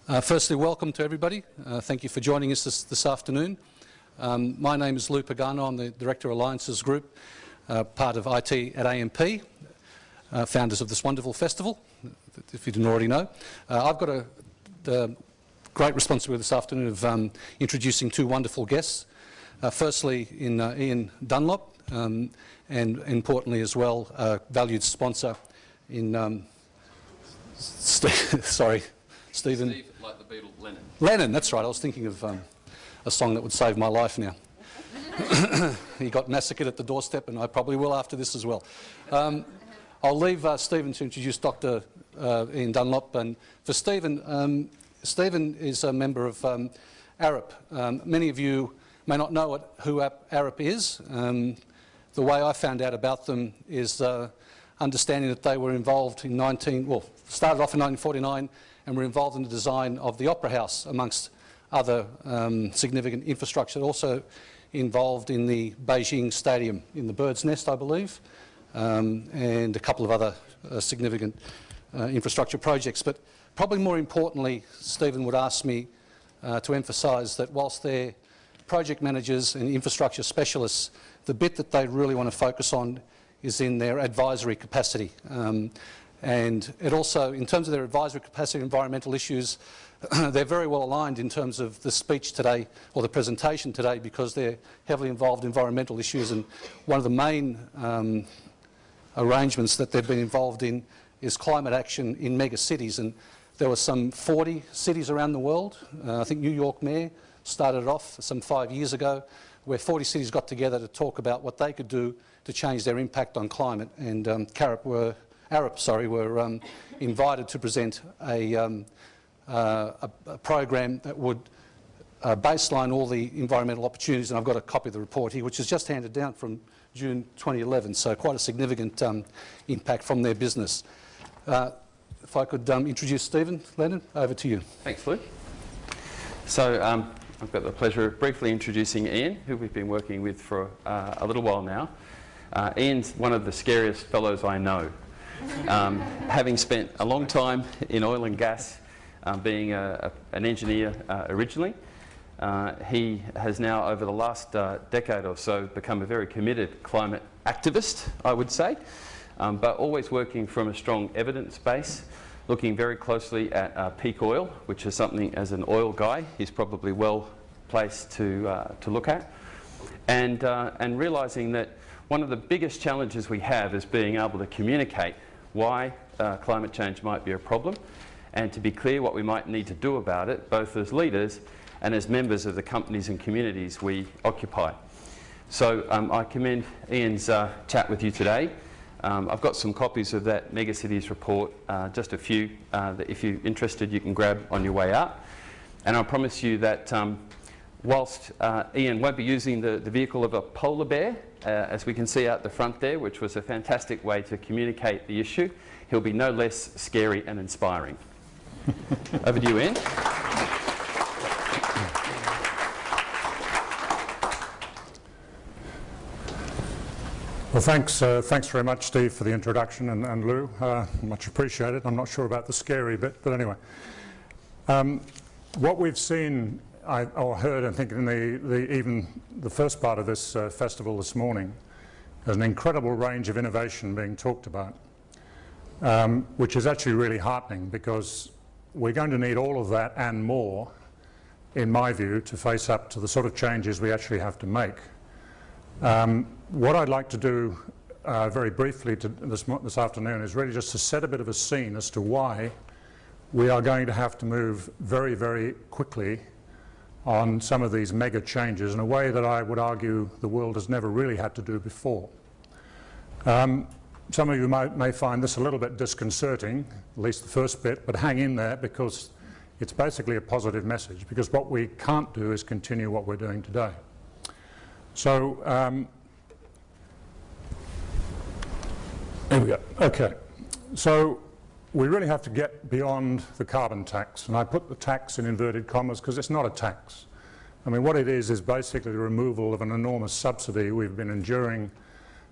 Firstly, welcome to everybody. Thank you for joining us this afternoon. My name is Lou Pagano. I'm the Director of Alliances Group, part of IT at AMP, founders of this wonderful festival, if you didn't already know. I've got the great responsibility this afternoon of introducing two wonderful guests. Firstly, Ian Dunlop, and importantly as well, a valued sponsor in Stephen. Steve, like the Beatle, Lennon. Lennon, that's right. I was thinking of a song that would save my life now. He got massacred at the doorstep, and I probably will after this as well. I'll leave Stephen to introduce Dr. Ian Dunlop. And for Stephen, Stephen is a member of ARIP. Many of you may not know who ARIP is. The way I found out about them is understanding that they were involved in started off in 1949 and were involved in the design of the Opera House, amongst other significant infrastructure. Also involved in the Beijing Stadium in the Bird's Nest, I believe, and a couple of other significant infrastructure projects. But probably more importantly, Stephen would ask me to emphasise that whilst they're project managers and infrastructure specialists, the bit that they really want to focus on is in their advisory capacity. And it also, in terms of their advisory capacity, environmental issues, they're very well aligned in terms of the speech today, or the presentation today, because they're heavily involved in environmental issues. And one of the main arrangements that they've been involved in is climate action in mega cities. And there were some 40 cities around the world. I think New York Mayor started it off some 5 years ago, where 40 cities got together to talk about what they could do to change their impact on climate. And ARIP were invited to present a program that would baseline all the environmental opportunities. And I've got a copy of the report here, which is just handed down from June 2011, so quite a significant impact from their business. If I could introduce Stephen Lennon, over to you. Thanks, Lou. So I've got the pleasure of briefly introducing Ian, who we've been working with for a little while now. Ian's one of the scariest fellows I know. Having spent a long time in oil and gas, being an engineer originally, he has now, over the last decade or so, become a very committed climate activist, I would say, but always working from a strong evidence base, looking very closely at peak oil, which is something, as an oil guy, he's probably well placed to look at, and realising that one of the biggest challenges we have is being able to communicate why climate change might be a problem, and to be clear what we might need to do about it, both as leaders and as members of the companies and communities we occupy. So I commend Ian's chat with you today. I've got some copies of that Megacities report, just a few that if you're interested you can grab on your way out. And I promise you that whilst Ian won't be using the vehicle of a polar bear, as we can see out the front there, which was a fantastic way to communicate the issue, he'll be no less scary and inspiring. Over to you, Ian. Well, thanks very much, Steve, for the introduction, and Lou, much appreciated. I'm not sure about the scary bit, but anyway. What we've seen or heard, I think, in even the first part of this festival this morning, is an incredible range of innovation being talked about, which is actually really heartening, because we're going to need all of that and more, in my view, to face up to the sort of changes we actually have to make. What I'd like to do very briefly this afternoon is really just to set a bit of a scene as to why we are going to have to move very, very quickly on some of these mega changes in a way that I would argue the world has never really had to do before. Some of you may find this a little bit disconcerting, at least the first bit, but hang in there, because it's basically a positive message, because what we can't do is continue what we're doing today. So, here we go. Okay. So, we really have to get beyond the carbon tax, and I put the tax in inverted commas because it's not a tax. I mean, what it is basically the removal of an enormous subsidy we've been enduring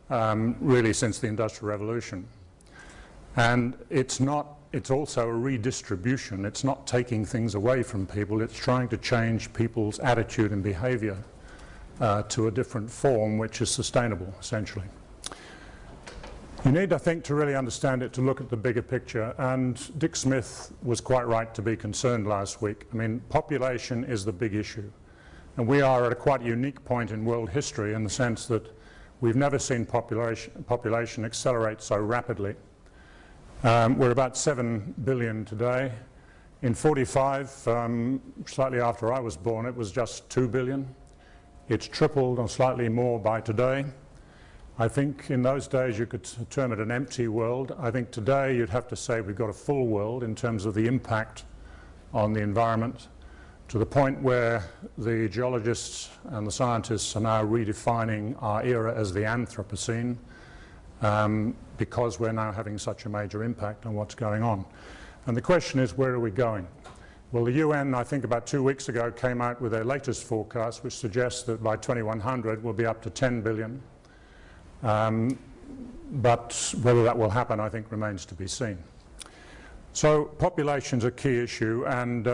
really since the Industrial Revolution. And it's also a redistribution. It's not taking things away from people. It's trying to change people's attitude and behaviour to a different form which is sustainable, essentially. You need, I think, to really understand it, to look at the bigger picture. And Dick Smith was quite right to be concerned last week. I mean, population is the big issue. And we are at a quite unique point in world history in the sense that we've never seen population accelerate so rapidly. We're about 7 billion today. In 45, slightly after I was born, it was just 2 billion. It's tripled or slightly more by today. I think in those days you could term it an empty world. I think today you'd have to say we've got a full world in terms of the impact on the environment, to the point where the geologists and the scientists are now redefining our era as the Anthropocene, because we're now having such a major impact on what's going on. And the question is, where are we going? Well, the UN, I think about 2 weeks ago, came out with their latest forecast, which suggests that by 2100 we'll be up to 10 billion. But whether that will happen, I think, remains to be seen. So population's a key issue, and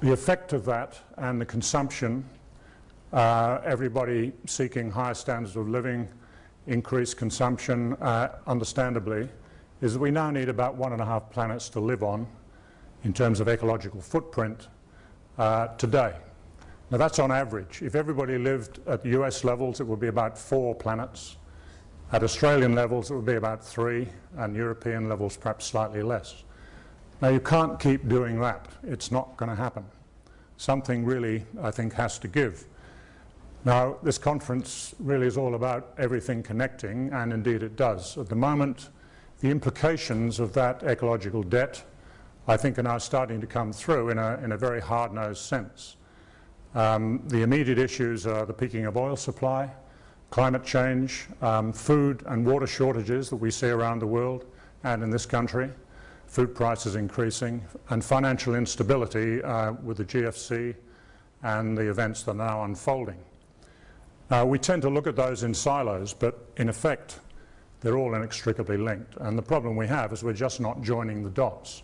the effect of that and the consumption, everybody seeking higher standards of living, increased consumption, understandably, is that we now need about 1.5 planets to live on in terms of ecological footprint today. Now that's on average. If everybody lived at the US levels, it would be about 4 planets. At Australian levels, it would be about 3, and European levels perhaps slightly less. Now you can't keep doing that. It's not going to happen. Something really, I think, has to give. Now this conference really is all about everything connecting, and indeed it does. At the moment, the implications of that ecological debt, I think, are now starting to come through in a very hard-nosed sense. The immediate issues are the peaking of oil supply, climate change, food and water shortages that we see around the world and in this country, food prices increasing, and financial instability with the GFC and the events that are now unfolding. We tend to look at those in silos, but in effect they're all inextricably linked, and the problem we have is we're just not joining the dots.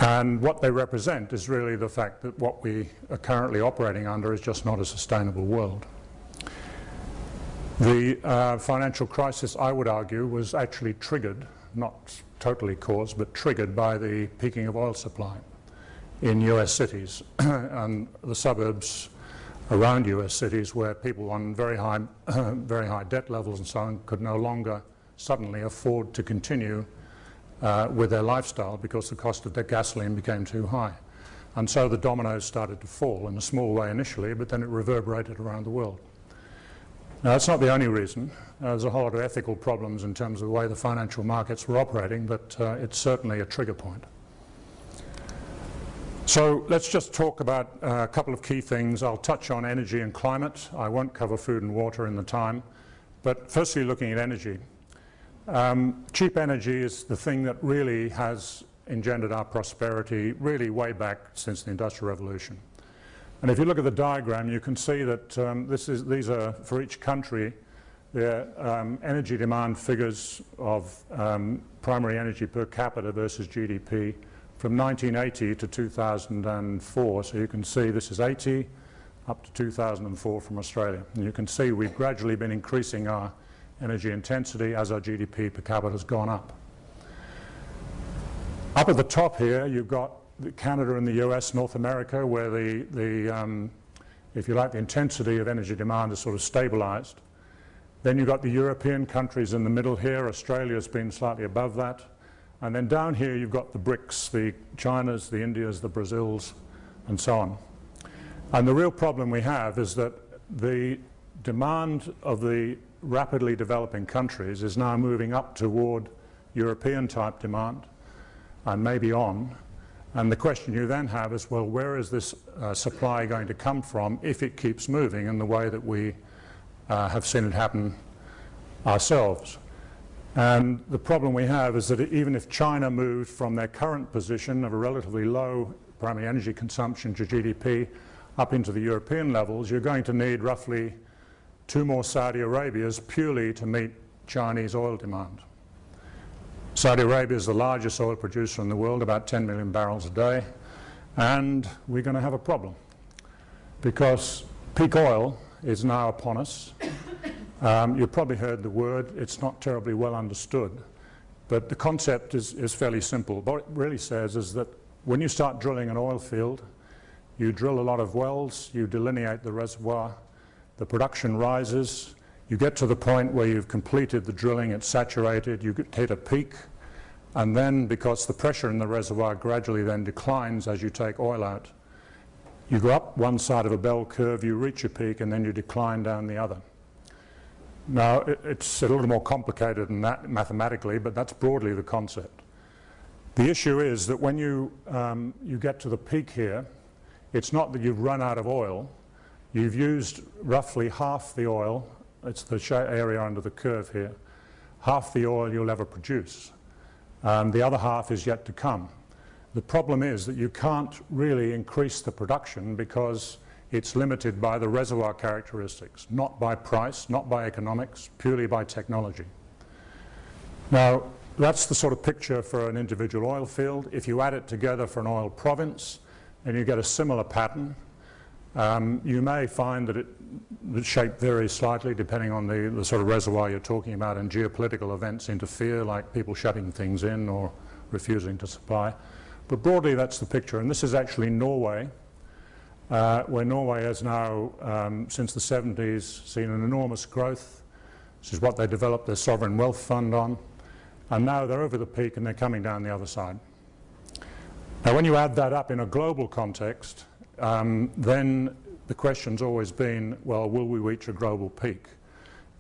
And what they represent is really the fact that what we are currently operating under is just not a sustainable world. The financial crisis, I would argue, was actually triggered, not totally caused, but triggered by the peaking of oil supply in US cities and the suburbs around US cities, where people on very high debt levels and so on could no longer suddenly afford to continue with their lifestyle because the cost of their gasoline became too high. And so the dominoes started to fall in a small way initially, but then it reverberated around the world. Now, that's not the only reason. There's a whole lot of ethical problems in terms of the way the financial markets were operating, but it's certainly a trigger point. So let's just talk about a couple of key things. I'll touch on energy and climate. I won't cover food and water in the time. But firstly, looking at energy. Cheap energy is the thing that really has engendered our prosperity really way back since the Industrial Revolution. And if you look at the diagram, you can see that these are, for each country, their energy demand figures of primary energy per capita versus GDP from 1980 to 2004. So you can see this is 80 up to 2004 from Australia. And you can see we've gradually been increasing our energy intensity as our GDP per capita has gone up. Up at the top here, you've got Canada and the US, North America, where if you like, the intensity of energy demand is sort of stabilized. Then you've got the European countries in the middle here. Australia's been slightly above that. And then down here you've got the BRICS, the Chinas, the Indias, the Brazils, and so on. And the real problem we have is that the demand of the rapidly developing countries is now moving up toward European type demand and maybe on. And the question you then have is, well, where is this supply going to come from if it keeps moving in the way that we have seen it happen ourselves? And the problem we have is that even if China moved from their current position of a relatively low primary energy consumption to GDP up into the European levels, you're going to need roughly 2 more Saudi Arabias purely to meet Chinese oil demand. Saudi Arabia is the largest oil producer in the world, about 10 million barrels a day, and we're going to have a problem because peak oil is now upon us. You've probably heard the word. It's not terribly well understood, but the concept is fairly simple. What it really says is that when you start drilling an oil field, you drill a lot of wells, you delineate the reservoir, the production rises, you get to the point where you've completed the drilling, it's saturated, you hit a peak, and then because the pressure in the reservoir gradually then declines as you take oil out, you go up one side of a bell curve, you reach a peak, and then you decline down the other. Now, it's a little more complicated than that mathematically, but that's broadly the concept. The issue is that when you get to the peak here, it's not that you've run out of oil. You've used roughly half the oil. It's the area under the curve here. Half the oil you'll ever produce. The other half is yet to come. The problem is that you can't really increase the production because it's limited by the reservoir characteristics, not by price, not by economics, purely by technology. Now, that's the sort of picture for an individual oil field. If you add it together for an oil province, and you get a similar pattern, you may find that the shape varies slightly depending on the sort of reservoir you're talking about, and geopolitical events interfere, like people shutting things in or refusing to supply. But broadly, that's the picture. And this is actually Norway, where Norway has now, since the 70s, seen an enormous growth. This is what they developed their sovereign wealth fund on. And now they're over the peak and they're coming down the other side. Now, when you add that up in a global context, then the question's always been, well, will we reach a global peak?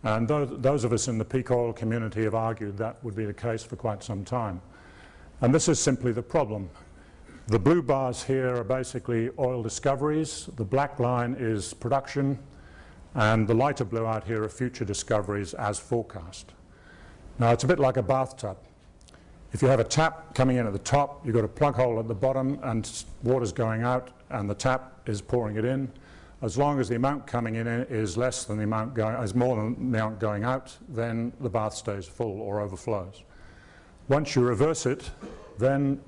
And those of us in the peak oil community have argued that would be the case for quite some time. And this is simply the problem. The blue bars here are basically oil discoveries. The black line is production. And the lighter blue out here are future discoveries as forecast. Now, it's a bit like a bathtub. If you have a tap coming in at the top, you've got a plug hole at the bottom and water's going out and the tap is pouring it in. As long as the amount coming in is less than the amount going, is more than the amount going out, then the bath stays full or overflows. Once you reverse it, then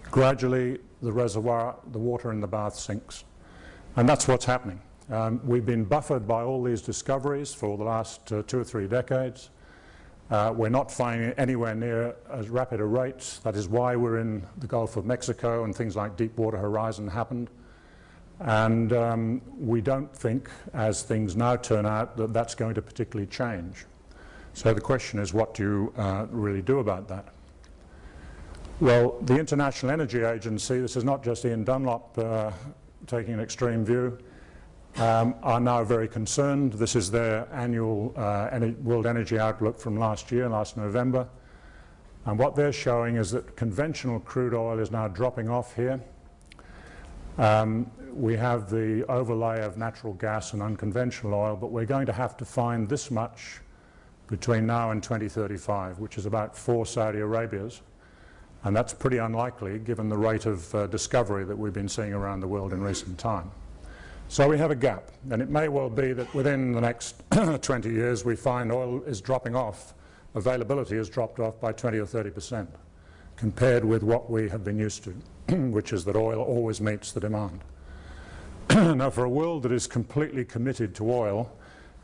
gradually the reservoir, the water in the bath sinks. And that's what's happening. We've been buffered by all these discoveries for the last 2 or 3 decades. We're not finding it anywhere near as rapid a rate. That is why we're in the Gulf of Mexico and things like Deepwater Horizon happened. And we don't think, as things now turn out, that that's going to particularly change. So the question is, what do you really do about that? Well, the International Energy Agency, this is not just Ian Dunlop taking an extreme view, are now very concerned. This is their annual World Energy Outlook from last November. And what they're showing is that conventional crude oil is now dropping off here. We have the overlay of natural gas and unconventional oil, but we're going to have to find this much between now and 2035, which is about 4 Saudi Arabias. And that's pretty unlikely given the rate of discovery that we've been seeing around the world in recent time. So we have a gap, and it may well be that within the next 20 years we find oil is dropping off, availability has dropped off by 20 or 30% compared with what we have been used to, which is that oil always meets the demand. Now, for a world that is completely committed to oil,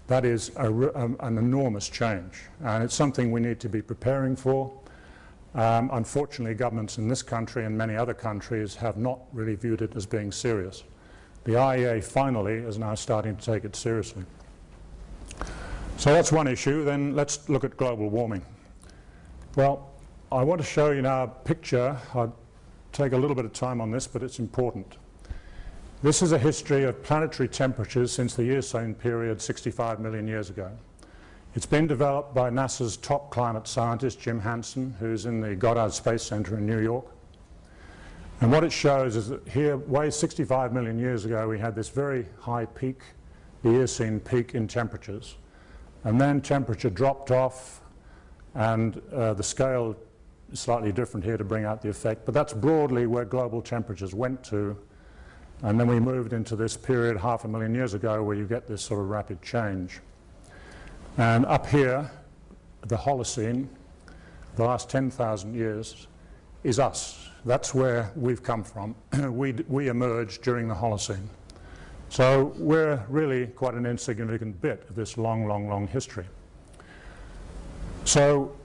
that is an enormous change, and it's something we need to be preparing for. Unfortunately, governments in this country and many other countries have not really viewed it as being serious. The IEA finally is now starting to take it seriously. So that's one issue. Then let's look at global warming. Well, I want to show you now a picture. I'll take a little bit of time on this, but it's important. This is a history of planetary temperatures since the Eocene period 65 million years ago. It's been developed by NASA's top climate scientist, Jim Hansen, who's in the Goddard Space Center in New York. And what it shows is that here, way 65 million years ago, we had this very high peak, the Eocene peak in temperatures. And then temperature dropped off, and the scale is slightly different here to bring out the effect. But that's broadly where global temperatures went to. And then we moved into this period 500,000 years ago where you get this sort of rapid change. And up here, the Holocene, the last 10,000 years, is us. That's where we've come from. We emerged during the Holocene. So we're really quite an insignificant bit of this long, long, long history. So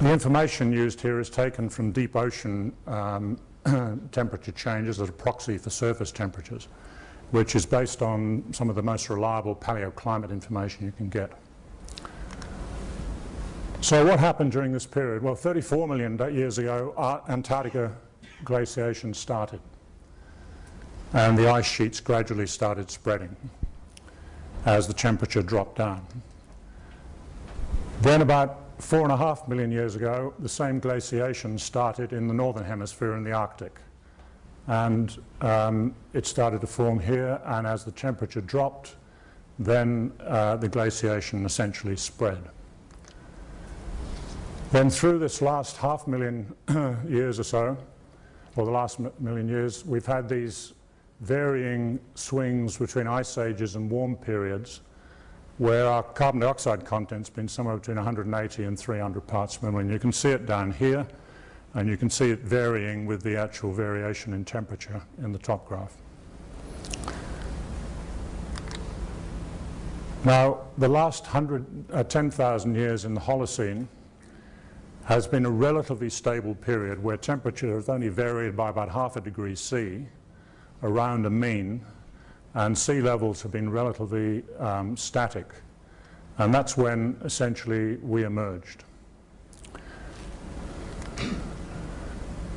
the information used here is taken from deep ocean temperature changes as a proxy for surface temperatures, which is based on some of the most reliable paleoclimate information you can get. So what happened during this period? Well, 34 million years ago, Antarctica glaciation started, and the ice sheets gradually started spreading as the temperature dropped down. Then about 4.5 million years ago, the same glaciation started in the northern hemisphere in the Arctic. And it started to form here, and as the temperature dropped, then the glaciation essentially spread. Then through this last 500,000 years or so, or the last million years, we've had these varying swings between ice ages and warm periods where our carbon dioxide content's been somewhere between 180 and 300 parts per million. You can see it down here, and you can see it varying with the actual variation in temperature in the top graph. Now, the last 10,000 years in the Holocene has been a relatively stable period where temperature has only varied by about 0.5 degrees C around a mean, and sea levels have been relatively static. And that's when essentially we emerged.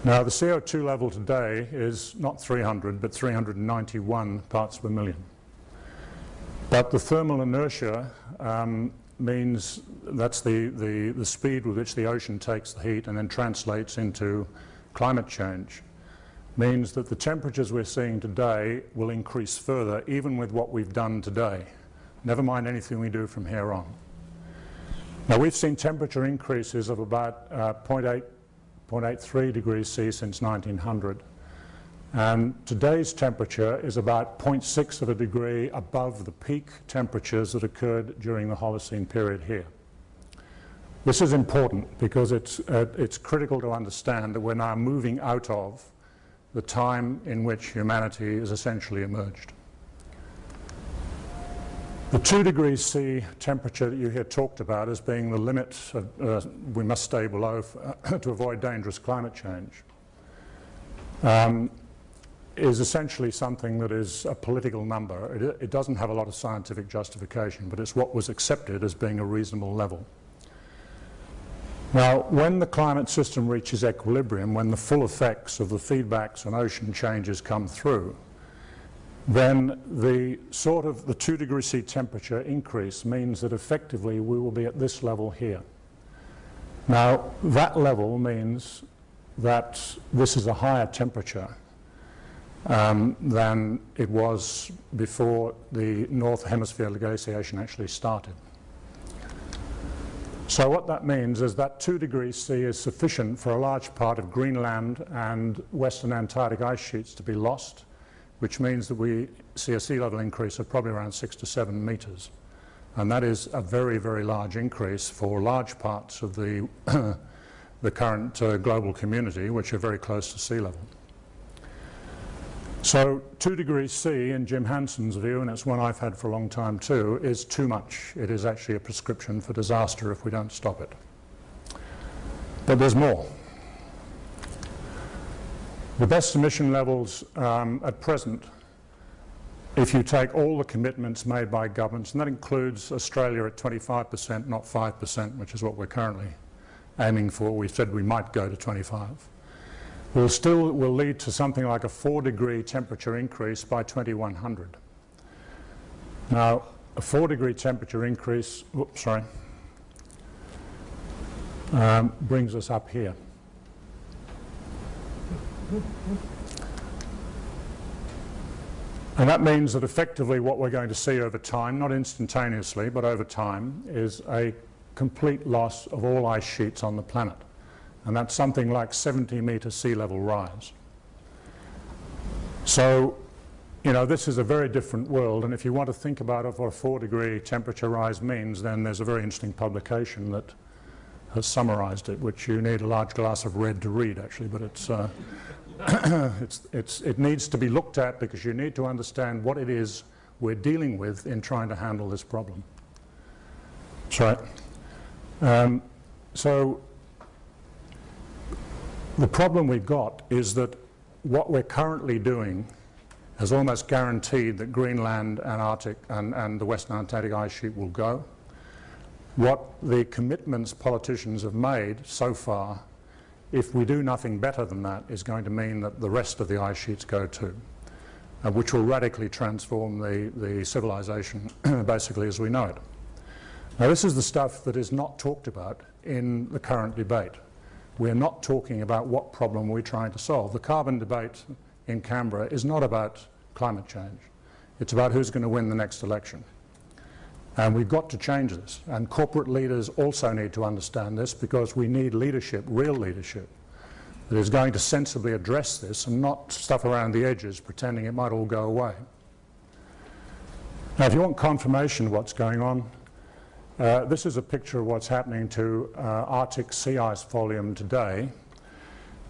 Now, the CO2 level today is not 300, but 391 parts per million. But the thermal inertia means that's the speed with which the ocean takes the heat and then translates into climate change, means that the temperatures we're seeing today will increase further even with what we've done today, never mind anything we do from here on. Now, we've seen temperature increases of about 0.83 degrees C since 1900, and today's temperature is about 0.6 of a degree above the peak temperatures that occurred during the Holocene period here. This is important because it's critical to understand that we're now moving out of the time in which humanity has essentially emerged. The 2 degrees C temperature that you hear talked about as being the limit we must stay below to avoid dangerous climate change is essentially something that is a political number. It doesn't have a lot of scientific justification, but it's what was accepted as being a reasonable level. Now, when the climate system reaches equilibrium, when the full effects of the feedbacks and ocean changes come through, then the 2 degrees C temperature increase means that effectively we will be at this level here. Now, that level means that this is a higher temperature than it was before the North Hemisphere glaciation actually started. So what that means is that 2 degrees C is sufficient for a large part of Greenland and Western Antarctic ice sheets to be lost, which means that we see a sea level increase of probably around 6 to 7 meters. And that is a very, very large increase for large parts of the, the current global community, which are very close to sea level. So 2 degrees C, in Jim Hanson's view, and it's one I've had for a long time too, is too much. It is actually a prescription for disaster if we don't stop it. But there's more. The best emission levels at present, if you take all the commitments made by governments, and that includes Australia at 25%, not 5%, which is what we're currently aiming for. We said we might go to 25. Will lead to something like a 4-degree temperature increase by 2100. Now, a 4-degree temperature increase, brings us up here. And that means that effectively what we're going to see over time, not instantaneously, but over time, is a complete loss of all ice sheets on the planet. And that's something like 70-meter sea level rise. So, you know, this is a very different world, and if you want to think about what a 4-degree temperature rise means, then there's a very interesting publication that has summarised it, which you need a large glass of red to read, actually, but it needs to be looked at because you need to understand what it is we're dealing with in trying to handle this problem. That's right. So the problem we've got is that what we're currently doing has almost guaranteed that Greenland and Arctic and the Western Antarctic ice sheet will go. What the commitments politicians have made so far, if we do nothing better than that, is going to mean that the rest of the ice sheets go too, which will radically transform the civilization basically as we know it. Now, this is the stuff that is not talked about in the current debate. We're not talking about what problem we're trying to solve. The carbon debate in Canberra is not about climate change. It's about who's going to win the next election. And we've got to change this. And corporate leaders also need to understand this, because we need leadership, real leadership, that is going to sensibly address this and not stuff around the edges pretending it might all go away. Now, if you want confirmation of what's going on, this is a picture of what's happening to Arctic sea ice volume today.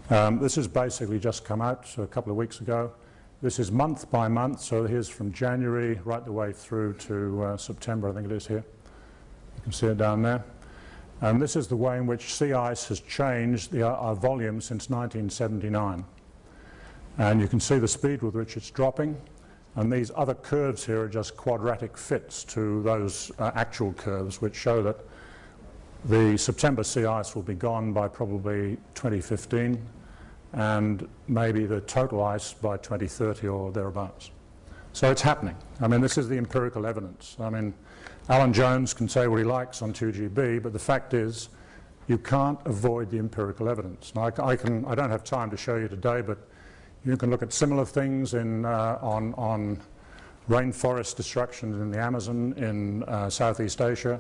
This has basically just come out a couple of weeks ago. This is month by month, so here's from January right the way through to September, I think it is here. You can see it down there. And this is the way in which sea ice has changed our volume since 1979. And you can see the speed with which it's dropping. And these other curves here are just quadratic fits to those actual curves, which show that the September sea ice will be gone by probably 2015, and maybe the total ice by 2030 or thereabouts. So it's happening. I mean, this is the empirical evidence. I mean, Alan Jones can say what he likes on 2GB, but the fact is you can't avoid the empirical evidence. Now, I don't have time to show you today, but you can look at similar things on rainforest destruction in the Amazon, in Southeast Asia.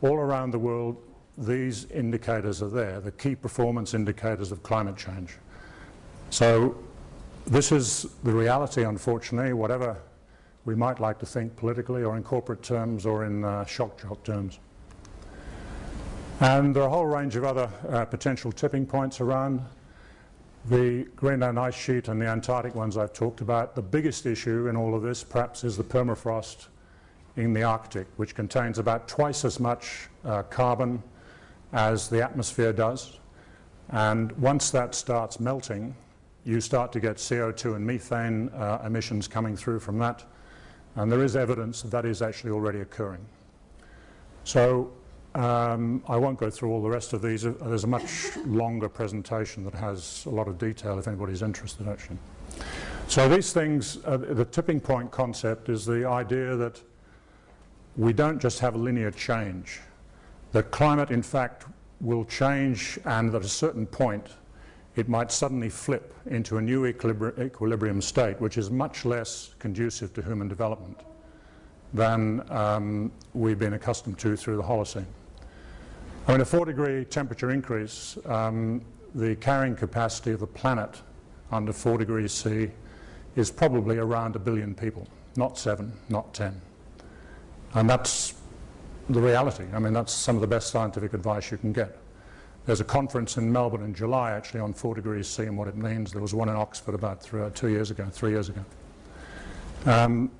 All around the world, these indicators are there, the key performance indicators of climate change. So this is the reality, unfortunately, whatever we might like to think politically or in corporate terms or in shock jock terms. And there are a whole range of other potential tipping points around. The Greenland ice sheet and the Antarctic ones I've talked about. The biggest issue in all of this perhaps is the permafrost in the Arctic, which contains about twice as much carbon as the atmosphere does. And once that starts melting, you start to get CO2 and methane emissions coming through from that. And there is evidence that that is actually already occurring. So I won't go through all the rest of these. There's a much longer presentation that has a lot of detail if anybody's interested, actually. So these things, the tipping point concept is the idea that we don't just have a linear change. That climate, in fact, will change, and at a certain point, it might suddenly flip into a new equilibrium state, which is much less conducive to human development than we've been accustomed to through the Holocene. I mean, a 4-degree temperature increase, the carrying capacity of the planet under 4 degrees C is probably around 1 billion people, not 7, not 10. And that's the reality. I mean, that's some of the best scientific advice you can get. There's a conference in Melbourne in July, actually, on 4 degrees C and what it means. There was one in Oxford about 3 years ago.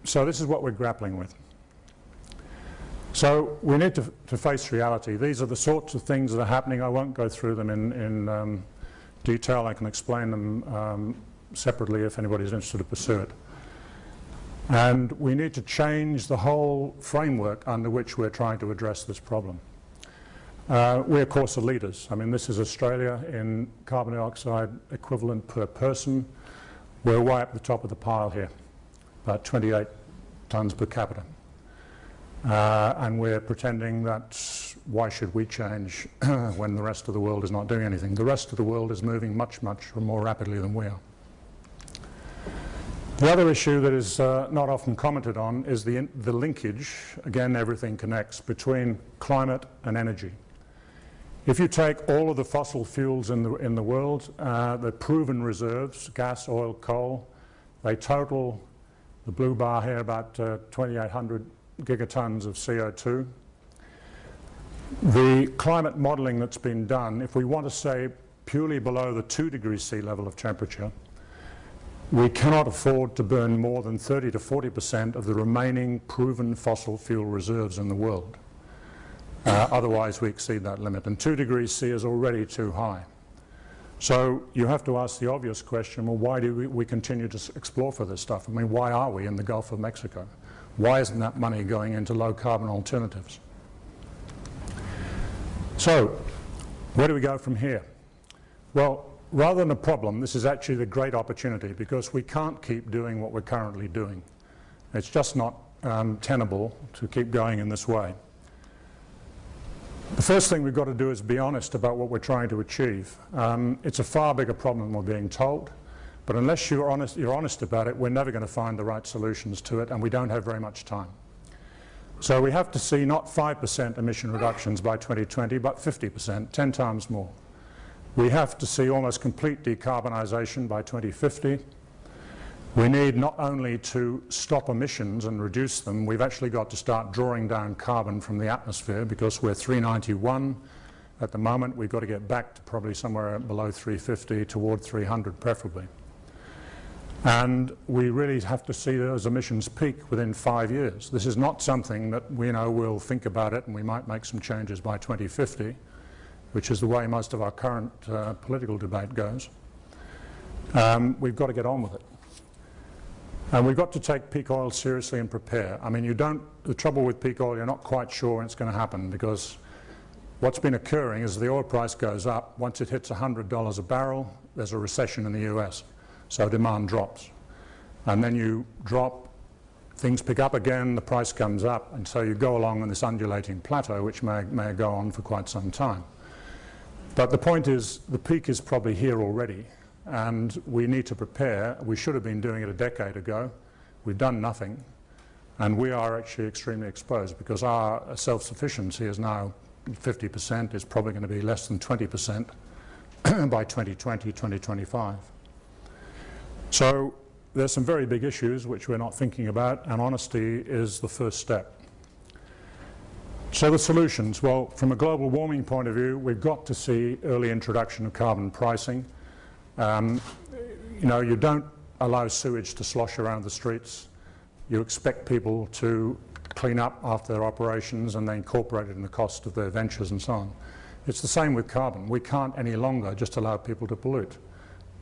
So this is what we're grappling with. So we need to face reality. These are the sorts of things that are happening. I won't go through them in detail. I can explain them separately if anybody's interested to pursue it. And we need to change the whole framework under which we're trying to address this problem. We, of course, are leaders. I mean, this is Australia in carbon dioxide equivalent per person. We're way up the top of the pile here, about 28 tonnes per capita. And we're pretending that why should we change when the rest of the world is not doing anything? The rest of the world is moving much, much more rapidly than we are. The other issue that is not often commented on is the linkage, again everything connects, between climate and energy. If you take all of the fossil fuels in the world, the proven reserves, gas, oil, coal, they total, the blue bar here, about 2,800 gigatons of CO2. The climate modelling that's been done, if we want to say purely below the 2 degrees C level of temperature, we cannot afford to burn more than 30 to 40% of the remaining proven fossil fuel reserves in the world. Otherwise we exceed that limit, and 2 degrees C is already too high. So you have to ask the obvious question, well, why do we continue to explore for this stuff? I mean, why are we in the Gulf of Mexico? Why isn't that money going into low carbon alternatives? So where do we go from here? Well, rather than a problem, this is actually the great opportunity, because we can't keep doing what we're currently doing. It's just not tenable to keep going in this way. The first thing we've got to do is be honest about what we're trying to achieve. It's a far bigger problem than we're being told, but unless you're honest about it, we're never going to find the right solutions to it, and we don't have very much time. So we have to see not 5% emission reductions by 2020, but 50%, 10 times more. We have to see almost complete decarbonisation by 2050. We need not only to stop emissions and reduce them, we've actually got to start drawing down carbon from the atmosphere, because we're 391 at the moment. We've got to get back to probably somewhere below 350, toward 300 preferably. And we really have to see those emissions peak within 5 years. This is not something that we know we'll think about it and we might make some changes by 2050, which is the way most of our current political debate goes. We've got to get on with it. And we've got to take peak oil seriously and prepare. I mean, the trouble with peak oil, you're not quite sure when it's going to happen, because what's been occurring is the oil price goes up. Once it hits $100 a barrel, there's a recession in the US. So demand drops. And then you drop, things pick up again, the price comes up, and so you go along in this undulating plateau, which may go on for quite some time. But the point is, the peak is probably here already, and we need to prepare. We should have been doing it a decade ago. We've done nothing, and we are actually extremely exposed, because our self-sufficiency is now 50%. It's probably going to be less than 20% by 2020, 2025. So there's some very big issues which we're not thinking about, and honesty is the first step. So the solutions, well, from a global warming point of view, we've got to see early introduction of carbon pricing. You know, you don't allow sewage to slosh around the streets. You expect people to clean up after their operations and they incorporate it in the cost of their ventures and so on. It's the same with carbon. We can't any longer just allow people to pollute.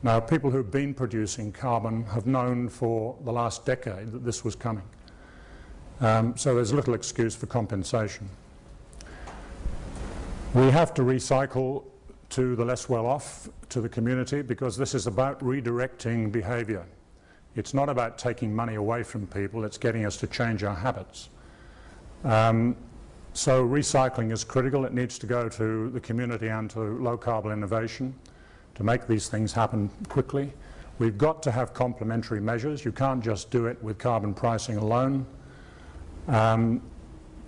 Now, people who've been producing carbon have known for the last decade that this was coming. So there's little excuse for compensation. We have to recycle to the less well-off, to the community, because this is about redirecting behaviour. It's not about taking money away from people, it's getting us to change our habits. So recycling is critical. It needs to go to the community and to low-carbon innovation to make these things happen quickly. We've got to have complementary measures. You can't just do it with carbon pricing alone.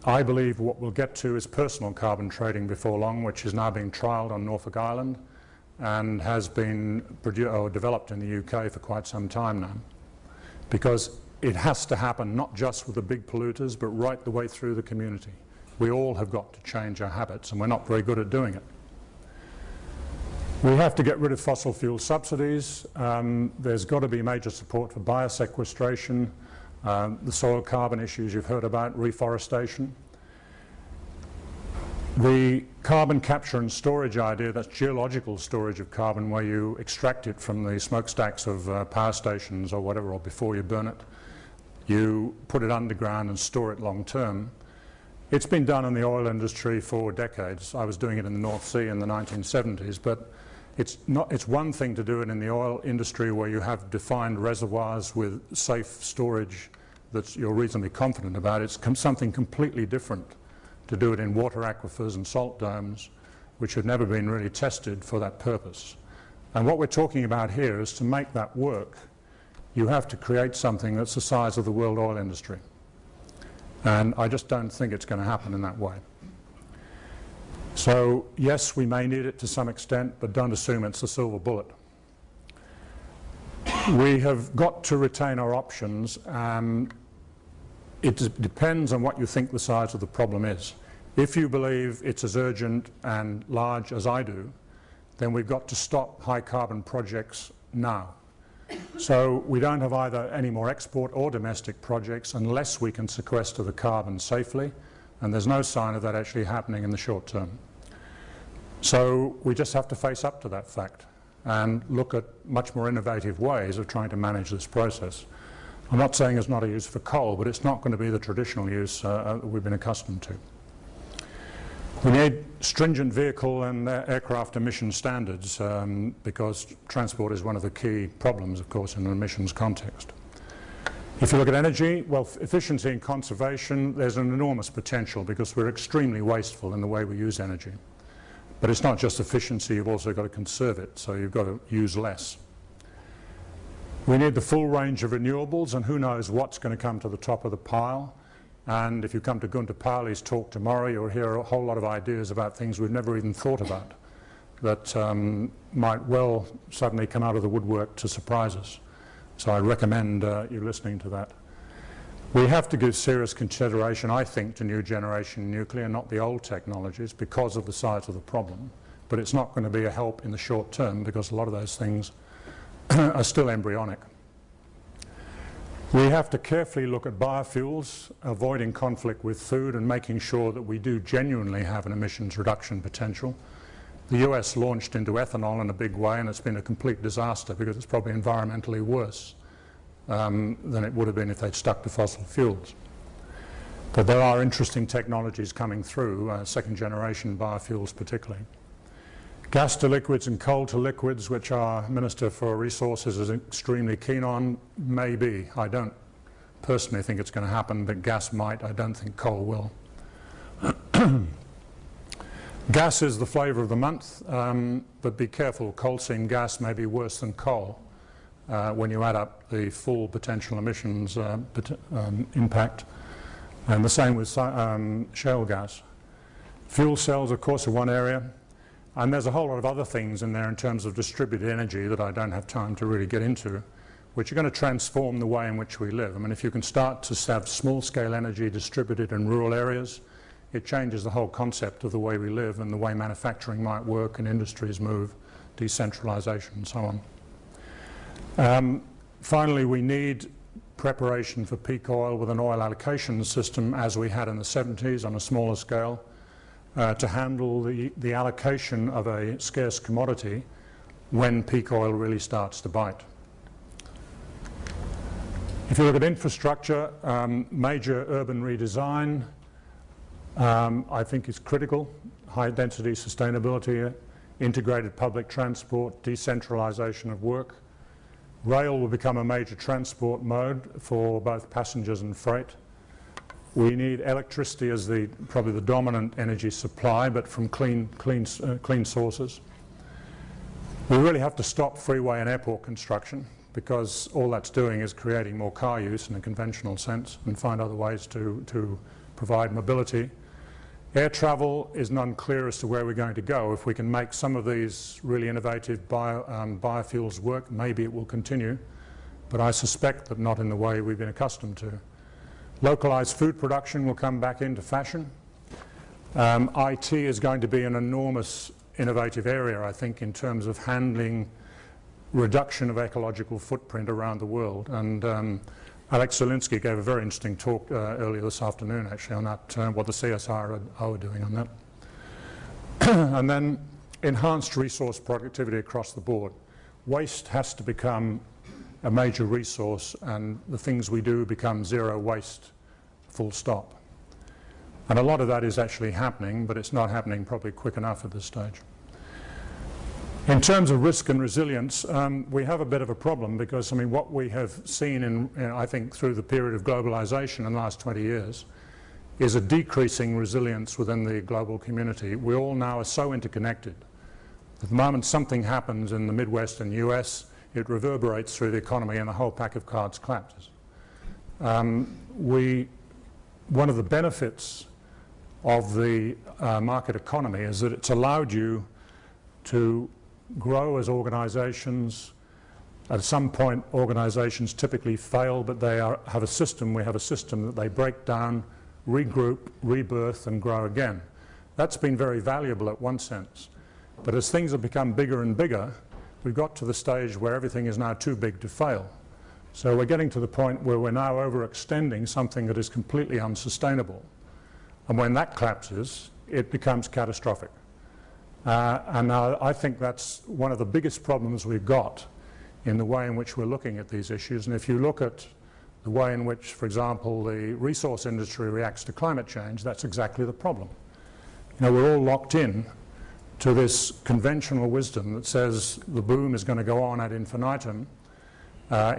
I believe what we'll get to is personal carbon trading before long, which is now being trialled on Norfolk Island and has been developed in the UK for quite some time now. Because it has to happen not just with the big polluters, but right the way through the community. We all have got to change our habits, and we're not very good at doing it. We have to get rid of fossil fuel subsidies. There's got to be major support for biosequestration, the soil carbon issues you've heard about, reforestation. The carbon capture and storage idea, that's geological storage of carbon, where you extract it from the smokestacks of power stations or whatever, or before you burn it. You put it underground and store it long term. It's been done in the oil industry for decades. I was doing it in the North Sea in the 1970s, but it's one thing to do it in the oil industry where you have defined reservoirs with safe storage that you're reasonably confident about. It's something completely different to do it in water aquifers and salt domes, which have never been really tested for that purpose. And what we're talking about here is to make that work, you have to create something that's the size of the world oil industry. And I just don't think it's going to happen in that way. So, yes, we may need it to some extent, but don't assume it's a silver bullet. We have got to retain our options. It depends on what you think the size of the problem is. If you believe it's as urgent and large as I do, then we've got to stop high carbon projects now. So we don't have either any more export or domestic projects unless we can sequester the carbon safely, and there's no sign of that actually happening in the short term. So we just have to face up to that fact and look at much more innovative ways of trying to manage this process. I'm not saying it's not a use for coal, but it's not going to be the traditional use that we've been accustomed to. We need stringent vehicle and aircraft emission standards because transport is one of the key problems, of course, in an emissions context. If you look at energy, well, efficiency and conservation, there's an enormous potential because we're extremely wasteful in the way we use energy. But it's not just efficiency, you've also got to conserve it, so you've got to use less. We need the full range of renewables, and who knows what's going to come to the top of the pile. And if you come to Gunter Pauli's talk tomorrow, you'll hear a whole lot of ideas about things we've never even thought about that might well suddenly come out of the woodwork to surprise us. So I recommend you listening to that. We have to give serious consideration, I think, to new generation nuclear, not the old technologies, because of the size of the problem. But it's not going to be a help in the short term because a lot of those things are still embryonic. We have to carefully look at biofuels, avoiding conflict with food and making sure that we do genuinely have an emissions reduction potential. The US launched into ethanol in a big way, and it's been a complete disaster because it's probably environmentally worse than it would have been if they'd stuck to fossil fuels. But there are interesting technologies coming through, second generation biofuels particularly. Gas to liquids and coal to liquids, which our Minister for Resources is extremely keen on, maybe. I don't personally think it's going to happen, but gas might. I don't think coal will. Gas is the flavour of the month, but be careful. Coal seam gas may be worse than coal when you add up the full potential emissions impact, and the same with shale gas. Fuel cells, of course, are one area. And there's a whole lot of other things in there in terms of distributed energy that I don't have time to really get into, which are going to transform the way in which we live. I mean, if you can start to have small-scale energy distributed in rural areas, it changes the whole concept of the way we live and the way manufacturing might work and industries move, decentralisation and so on. Finally, we need preparation for peak oil with an oil allocation system as we had in the 70s on a smaller scale. To handle the allocation of a scarce commodity when peak oil really starts to bite. If you look at infrastructure, major urban redesign I think is critical. High density sustainability, integrated public transport, decentralisation of work. Rail will become a major transport mode for both passengers and freight. We need electricity as probably the dominant energy supply, but from clean sources. We really have to stop freeway and airport construction because all that's doing is creating more car use in a conventional sense, and find other ways to provide mobility. Air travel is unclear as to where we're going to go. If we can make some of these really innovative biofuels work, maybe it will continue, but I suspect that not in the way we've been accustomed to. Localised food production will come back into fashion. IT is going to be an enormous innovative area, I think, in terms of handling reduction of ecological footprint around the world. And Alex Zielinski gave a very interesting talk earlier this afternoon, actually, on that, what the CSIRO are doing on that. And then enhanced resource productivity across the board. Waste has to become a major resource, and the things we do become zero waste, full stop. And a lot of that is actually happening, but it's not happening probably quick enough at this stage. In terms of risk and resilience, we have a bit of a problem because, I mean, what we have seen I think through the period of globalization in the last 20 years is a decreasing resilience within the global community. We all now are so interconnected. At the moment something happens in the Midwest and US, it reverberates through the economy and the whole pack of cards collapses. One of the benefits of the market economy is that it's allowed you to grow as organizations. At some point organizations typically fail, but they have a system, we have a system that they break down, regroup, rebirth and grow again. That's been very valuable at one sense. But as things have become bigger and bigger, we've got to the stage where everything is now too big to fail. So we're getting to the point where we're now overextending something that is completely unsustainable. And when that collapses, it becomes catastrophic. And I think that's one of the biggest problems we've got in the way in which we're looking at these issues. And if you look at the way in which, for example, the resource industry reacts to climate change, that's exactly the problem. You know, we're all locked in to this conventional wisdom that says the boom is going to go on ad infinitum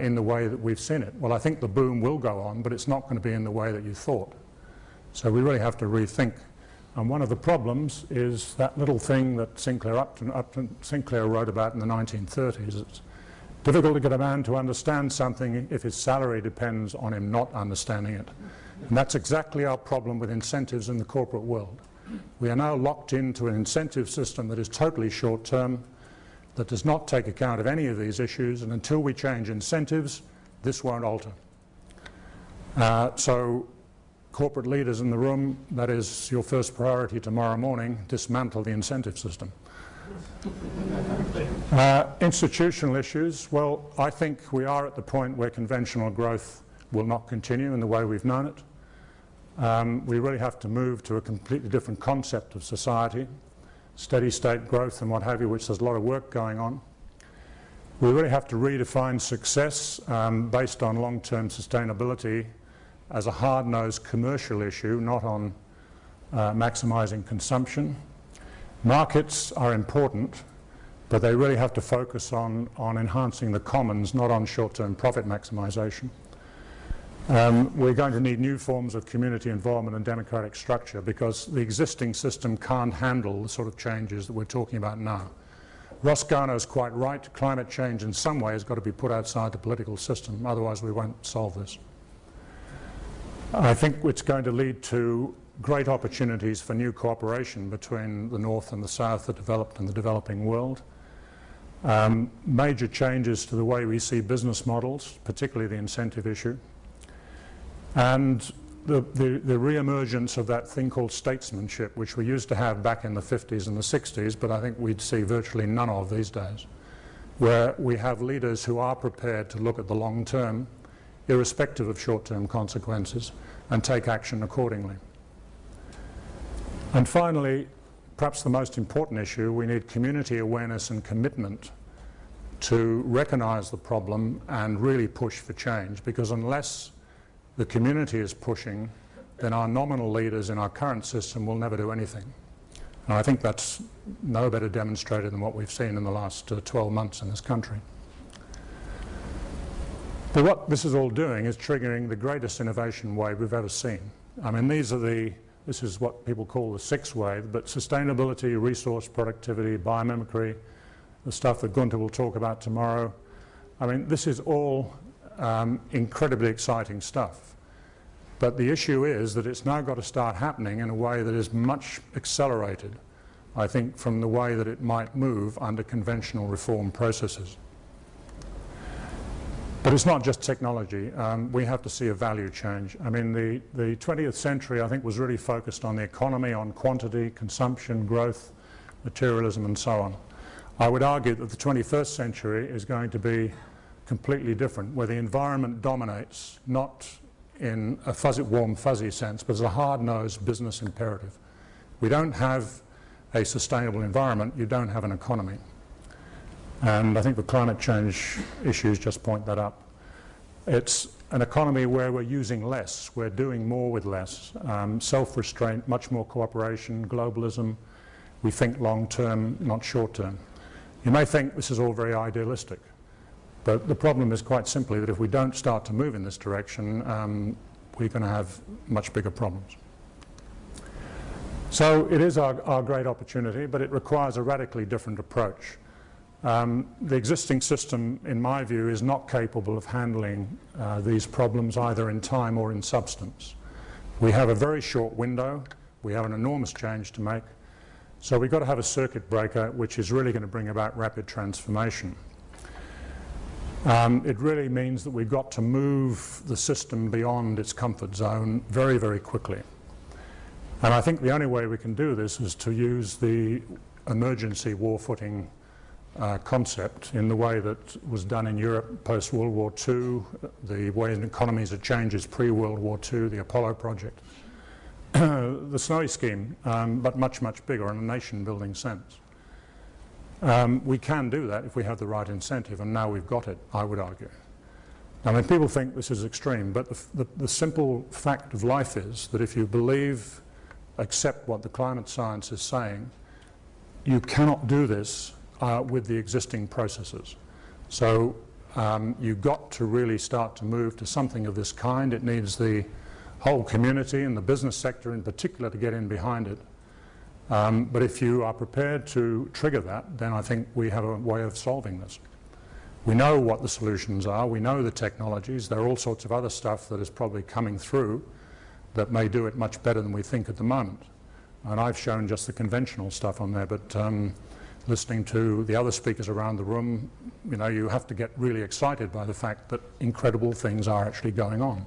in the way that we've seen it. Well, I think the boom will go on, but it's not going to be in the way that you thought. So we really have to rethink. And one of the problems is that little thing that Sinclair wrote about in the 1930s. It's difficult to get a man to understand something if his salary depends on him not understanding it. And that's exactly our problem with incentives in the corporate world. We are now locked into an incentive system that is totally short-term, that does not take account of any of these issues, and until we change incentives, this won't alter. So corporate leaders in the room, that is your first priority tomorrow morning, dismantle the incentive system. Institutional issues, well, I think we are at the point where conventional growth will not continue in the way we've known it. We really have to move to a completely different concept of society, steady state growth and what have you, which there's a lot of work going on. We really have to redefine success based on long-term sustainability as a hard-nosed commercial issue, not on maximising consumption. Markets are important, but they really have to focus on enhancing the commons, not on short-term profit maximisation. We're going to need new forms of community involvement and democratic structure because the existing system can't handle the sort of changes that we're talking about now. Ross Garnaut's quite right. Climate change in some way has got to be put outside the political system, otherwise we won't solve this. I think it's going to lead to great opportunities for new cooperation between the North and the South, the developed and the developing world. Major changes to the way we see business models, particularly the incentive issue. And the re-emergence of that thing called statesmanship, which we used to have back in the 50s and the 60s, but I think we'd see virtually none of these days, where we have leaders who are prepared to look at the long term, irrespective of short-term consequences, and take action accordingly. And finally, perhaps the most important issue, we need community awareness and commitment to recognise the problem and really push for change, because unless the community is pushing, then our nominal leaders in our current system will never do anything. And I think that's no better demonstrated than what we've seen in the last 12 months in this country. But what this is all doing is triggering the greatest innovation wave we've ever seen. I mean, this is what people call the sixth wave, but sustainability, resource productivity, biomimicry, the stuff that Gunther will talk about tomorrow. I mean, this is all incredibly exciting stuff. But the issue is that it's now got to start happening in a way that is much accelerated, I think, from the way that it might move under conventional reform processes. But it's not just technology. We have to see a value change. I mean, the 20th century, I think, was really focused on the economy, on quantity, consumption, growth, materialism, and so on. I would argue that the 21st century is going to be completely different, where the environment dominates, not in a fuzzy, warm, fuzzy sense, but as a hard-nosed business imperative. We don't have a sustainable environment, you don't have an economy. And I think the climate change issues just point that up. It's an economy where we're using less, we're doing more with less, self-restraint, much more cooperation, globalism. We think long-term, not short-term. You may think this is all very idealistic, but the problem is quite simply that if we don't start to move in this direction, we're going to have much bigger problems. So it is our great opportunity, but it requires a radically different approach. The existing system, in my view, is not capable of handling these problems either in time or in substance. We have a very short window, we have an enormous change to make, so we've got to have a circuit breaker which is really going to bring about rapid transformation. It really means that we've got to move the system beyond its comfort zone very, very quickly. And I think the only way we can do this is to use the emergency war footing concept in the way that was done in Europe post-World War II, the way in economies it changes pre-World War II, the Apollo project, the Snowy scheme, but much, much bigger in a nation-building sense. We can do that if we have the right incentive, and now we've got it, I would argue. I mean, people think this is extreme, but the simple fact of life is that if you believe, accept what the climate science is saying, you cannot do this with the existing processes. So you've got to really start to move to something of this kind. It needs the whole community and the business sector in particular to get in behind it. But if you are prepared to trigger that, then I think we have a way of solving this. We know what the solutions are, we know the technologies, there are all sorts of other stuff that is probably coming through that may do it much better than we think at the moment. And I've shown just the conventional stuff on there, but listening to the other speakers around the room, you know, you have to get really excited by the fact that incredible things are actually going on.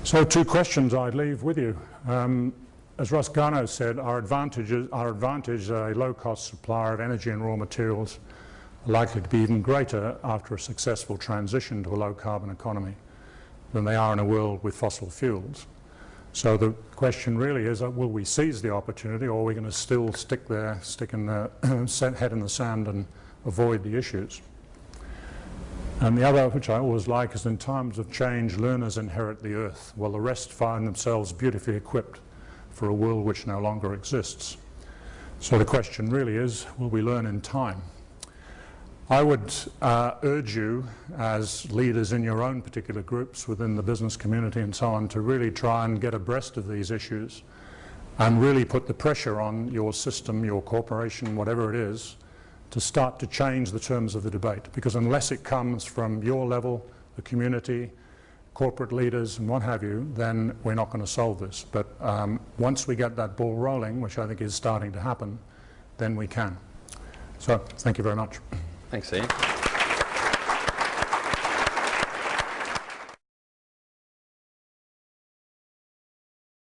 So 2 questions I'd leave with you. As Russ Garno said, our advantage as a low-cost supplier of energy and raw materials are likely to be even greater after a successful transition to a low-carbon economy than they are in a world with fossil fuels. So the question really is, will we seize the opportunity, or are we going to still stick in the head in the sand and avoid the issues? And the other, which I always like, is in times of change, learners inherit the earth, while the rest find themselves beautifully equipped for a world which no longer exists. So the question really is, will we learn in time? I would urge you, as leaders in your own particular groups within the business community and so on, to really try and get abreast of these issues and really put the pressure on your system, your corporation, whatever it is, to start to change the terms of the debate. Because unless it comes from your level, the community, corporate leaders and what have you, then we're not going to solve this. But once we get that ball rolling, which I think is starting to happen, then we can. So thank you very much. Thanks, Ian.